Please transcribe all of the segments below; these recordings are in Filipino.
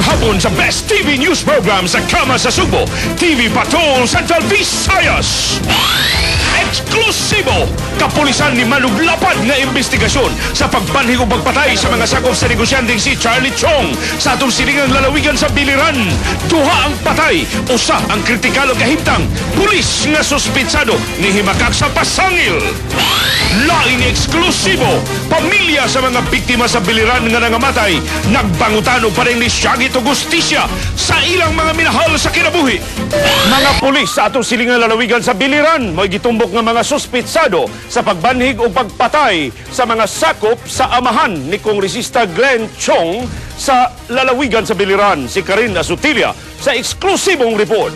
Ngayong hapon sa Best TV News Program sa Kama sa Subo, TV Patrol Central Visayas. Eksklusibo! Kapulisan ni manuglapad nga investigasyon sa pagbanhig o pagpatay sa mga sakop sa negosyanteng si Charlie Chong sa atong silingang lalawigan sa Biliran. Duha ang patay, usa ang kritikal o kahimtang pulis nga suspitsado ni himakak sa pasangil. Laing eksklusibo, pamilya sa mga biktima sa Biliran nga nangamatay, nagbangutano pa rin ni Shaggy to Justisya sa ilang mga minahal sa kinabuhi. Mga pulis sa atong silingang lalawigan sa Biliran mo'y gitumbok nga mga suspitsado sa pagbanhig o pagpatay sa mga sakop sa amahan ni Kongresista Glenn Chong sa lalawigan sa Biliran. Si Karin Asutilia sa eksklusibong report.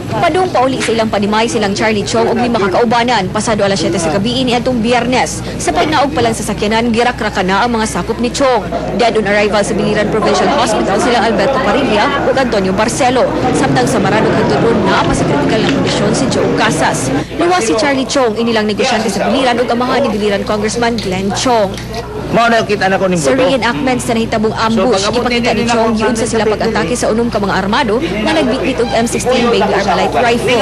Padung pauli sa ilang panimay silang Charlie Chong ug 5 kakaubanan pasado alas 7 sa gabi niadtong Biyernes. Sa pagnaog pa lang sa sakyanan girak-raka na ang mga sakop ni Chong. Dead on arrival sa Biliran Provincial Hospital silang Alberto Parilla ug Antonio Barcelo. Samtang sa Maranog hangtod na pa sa kritikal na kondisyon si Joe Casas. Luwas si Charlie Chong inilang negosyante sa Biliran ug amahan ni Biliran Congressman Glenn Chong. Sa reenactments na nahitabong ambush, ipakita ni Chong giun sa sila pag-atake sa unom ka mga armado na nagbitbit og M16 Baby Armalite rifle.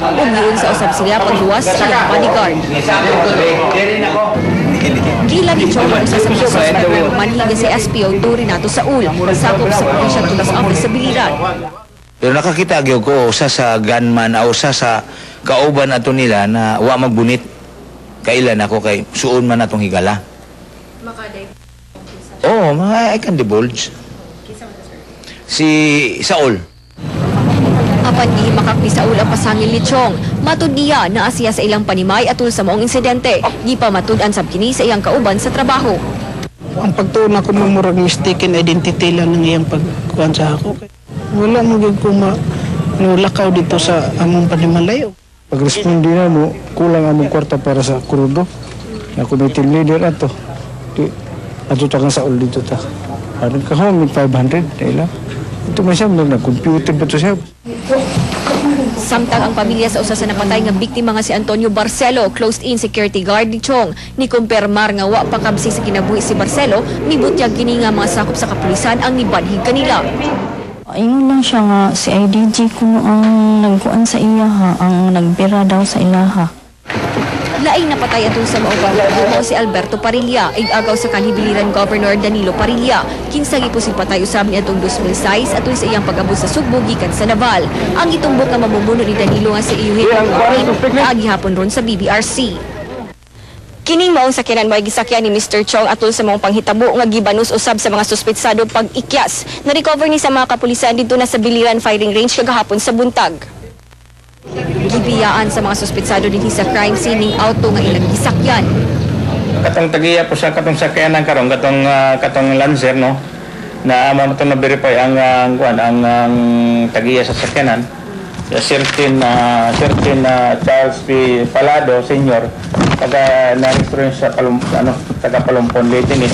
Ug giun sa usab sila pagluwas sa ilang bodyguard. Gila ni Chong ang usa sa mga suspect na manhiga si SPO Renato Saul, sakop sa Provincial Police Office sa Biliran. Pero nakakita gyud ko usa sa gunman o usa sa kauban ato nila na wa magbunit. Kailan ako kay suon man atong higala. Oh, I can divulge. Si Saul. Apan di makakni Saul ang pasangil ni Chong. Matud niya na asiya sa ilang panimay atul sa maong insidente. Di pa matud-an sab kini sa iyang kauban sa trabaho. Ang pagtuon ako ng murag mistaken identity lang ng iyang pagkuhan sa ako. Wala mo gid ko malakaw dito sa among panimalayo. Pag-respondi na mo, kulang among kwarta para sa krudo. Ako may team leader ato. Ato ta kang sa all dito ta. Parang kahong 500, dahil lang. Ito may siya, nag-computer ba ito siya? Samtang ang pamilya sa usa sa napatay nga biktima nga si Antonio Barcelo, closed-in security guard ni Chong, ni kumpirmar nga wa pa kabsi sa kinabuhi si Barcelo, nibutyag kini nga mga sakop sa kapulisan ang nibanhig kanila. Ayun lang siya nga, si IDG kuno ang nagkuan sa iya ha, ang nagbira daw sa ilaha. Laing napatay atong sa mauban mo si Alberto Parilla, ig-agaw sa kanhibiliran Governor Danilo Parilla. Kinsagi po si patay usab ni atong 2006 atol sa iyang pag-abot sa Sugbo gikan sa Naval. Ang itumbok nga mamumuno ni Danilo nga si Iyuhit kaagi hapon ron sa BBRC. Kining maong sakyanan may gisakyan ni Mr. Chong atul sa mga panghitabo nga gibanus usab sa mga suspitsado pag-ikyas. Na-recover ni sa mga kapulisan dito na sa Biliran Firing Range kagahapon sa buntag. Gibiyaan sa mga suspitsado dinhi sa crime scene ning auto nga ilang gisakyan. Katong tagiya po sa katong sakyanan karon katong Lancer no na amo to na verify ang tagiya sa sakyanan. Certain Charles P. Palado Senior taga na-reference sa taga Palumpon Leyte ni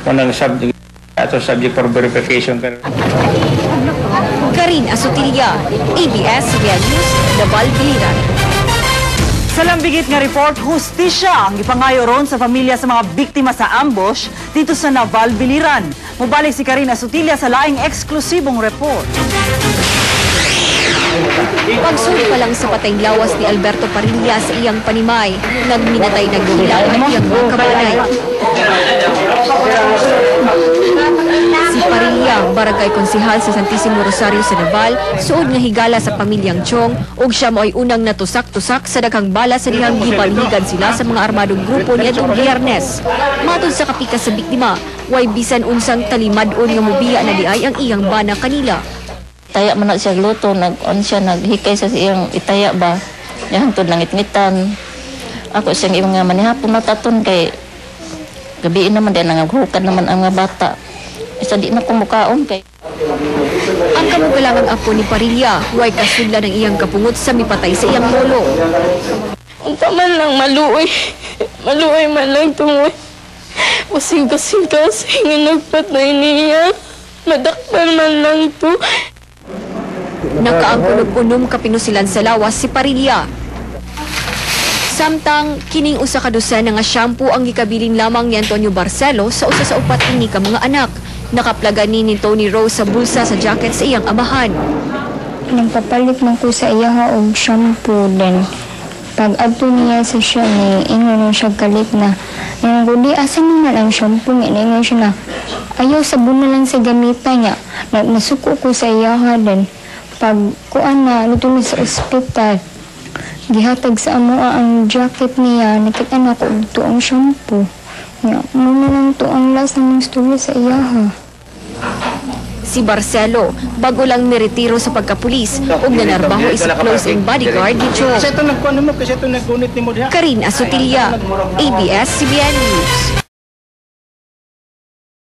unang subject for verification. Karin Asutilia, ABS-CBN News, Naval, Biliran. Sa lambigit nga report, hustisya ang ipangayo ron sa pamilya sa mga biktima sa ambush dito sa Naval, Biliran. Mubalik si Karin Asutilia sa laing eksklusibong report. Pagsuli pa lang sa patayng lawas ni Alberto Parilla sa iyang panimay, nagminatay naghilang ang iyang mga kabanay. Si Parilla, barangay konsihal sa Santissimo Rosario sa Naval, suod nga higala sa pamilyang Chong, ug siya mo ay unang natusak-tusak sa daghang bala sa dihang gibalhigan sila sa mga armadong grupo ni atong Biyernes. Matod sa kapikas sa biktima, way bisan unsang talimad-on nga mubiya na diay ang iyang bana kanila. Taya man na siya luto, naghikay sa iyang itaya ba, yang tod langit-ngitan. Ako siyang ibang nga manihapon mataton kay gabiin naman din nangaghukan naman ang mga bata. Isa di na kumukaon kay. Ang kamugalangang apo ni Parilla, way kasudla ng iyang kapungot sa mipatay sa iyang lolo. Unta man lang maluoy man lang tungoy. Using-kasing nga nagpatay niya. Madakpan man lang to. Nakaangkunog-unom kapinusilan sa lawas si Parilla. Samtang kining usa ka dosena nga shampoo ang gikabilin lamang ni Antonio Barcelo sa usa sa upat ini ka mga anak. Nakaplaga ni Tony Rose sa bulsa sa jacket sa iyang amahan. Nagpapalit man ko sa iya og shampoo din. Pag adto niya sa siya ni ingon siya galit na. Nang gudi asan naman ang shampoo nga ingon siya na. Ayaw sabon na lang sa gamitan niya. Nasuko ko sa iya din. Pag kuan na luto na sa ospital. Gihatag sa amoa ang jacket niya. Nakita na ko dito ang shampoo. Nga, muna lang to ang last ng story sa iya. Si Barcelo, bago lang niretiro sa pagkapulis ug nanarbaho isang close-in bodyguard ni Chong. Kasi ito nagkuhan mo, kasi ito naggunit ni mo diha. Karin Asutilla, ABS-CBN News.